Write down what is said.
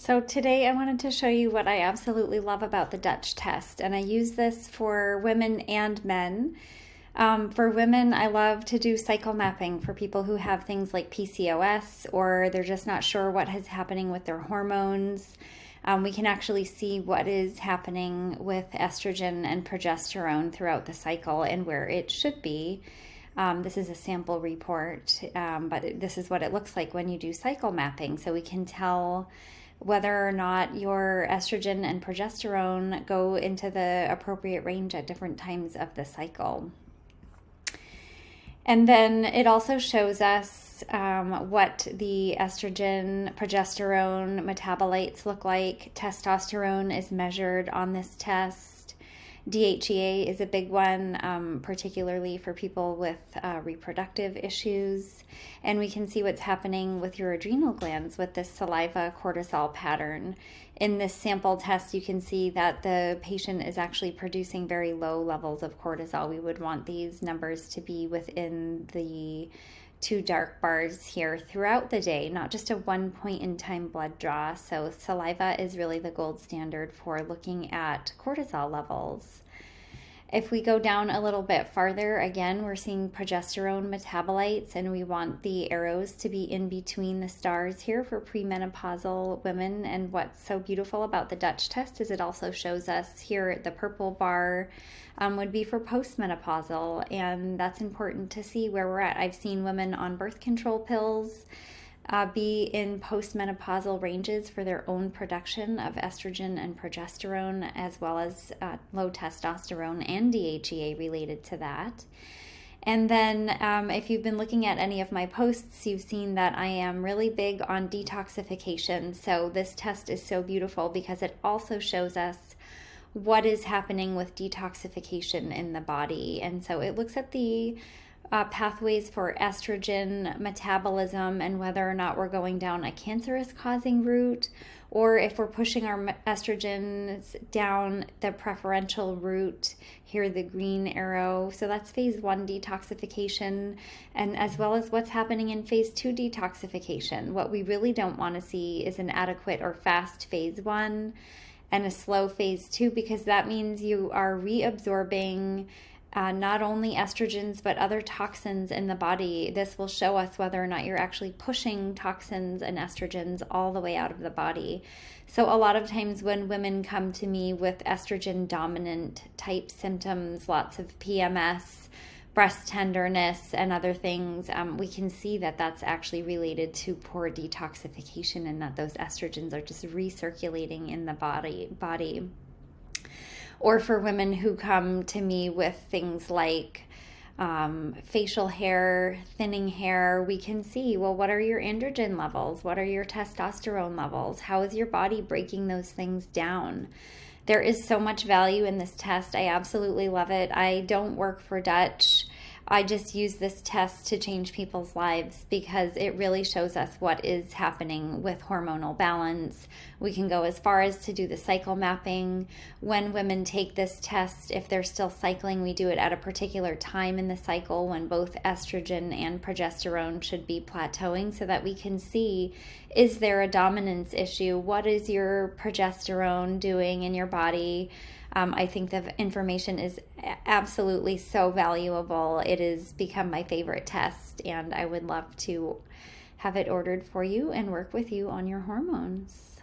So today I wanted to show you what I absolutely love about the Dutch test, and I use this for women and men. For women, I love to do cycle mapping for people who have things like PCOS or they're just not sure what is happening with their hormones. We can actually see what is happening with estrogen and progesterone throughout the cycle and where it should be. This is a sample report, but this is what it looks like when you do cycle mapping. So we can tell whether or not your estrogen and progesterone go into the appropriate range at different times of the cycle. And then it also shows us what the estrogen, progesterone metabolites look like. Testosterone is measured on this test. DHEA is a big one, particularly for people with reproductive issues. And we can see what's happening with your adrenal glands with this saliva cortisol pattern. In this sample test, you can see that the patient is actually producing very low levels of cortisol. We would want these numbers to be within the two dark bars here throughout the day, not just a one point in time blood draw. So saliva is really the gold standard for looking at cortisol levels. If we go down a little bit farther, again, we're seeing progesterone metabolites, and we want the arrows to be in between the stars here for premenopausal women. And what's so beautiful about the Dutch test is it also shows us here the purple bar would be for postmenopausal, and that's important to see where we're at. I've seen women on birth control pills be in postmenopausal ranges for their own production of estrogen and progesterone, as well as low testosterone and DHEA related to that. And then if you've been looking at any of my posts, you've seen that I am really big on detoxification. So this test is so beautiful because it also shows us what is happening with detoxification in the body. And so it looks at the pathways for estrogen metabolism and whether or not we're going down a cancerous causing route, or if we're pushing our estrogens down the preferential route, here the green arrow. So that's phase 1 detoxification, and as well as what's happening in phase 2 detoxification. What we really don't want to see is an adequate or fast phase 1 and a slow phase 2, because that means you are reabsorbing not only estrogens but other toxins in the body. This will show us whether or not you're actually pushing toxins and estrogens all the way out of the body. So a lot of times when women come to me with estrogen dominant type symptoms, lots of PMS, breast tenderness, and other things, we can see that that's actually related to poor detoxification and that those estrogens are just recirculating in the body. Or for women who come to me with things like facial hair, thinning hair, we can see, well, what are your androgen levels? What are your testosterone levels? How is your body breaking those things down? There is so much value in this test. I absolutely love it. I don't work for Dutch. I just use this test to change people's lives because it really shows us what is happening with hormonal balance. We can go as far as to do the cycle mapping. When women take this test, if they're still cycling, we do it at a particular time in the cycle when both estrogen and progesterone should be plateauing, so that we can see, is there a dominance issue? What is your progesterone doing in your body? I think the information is absolutely so valuable. It has become my favorite test, and I would love to have it ordered for you and work with you on your hormones.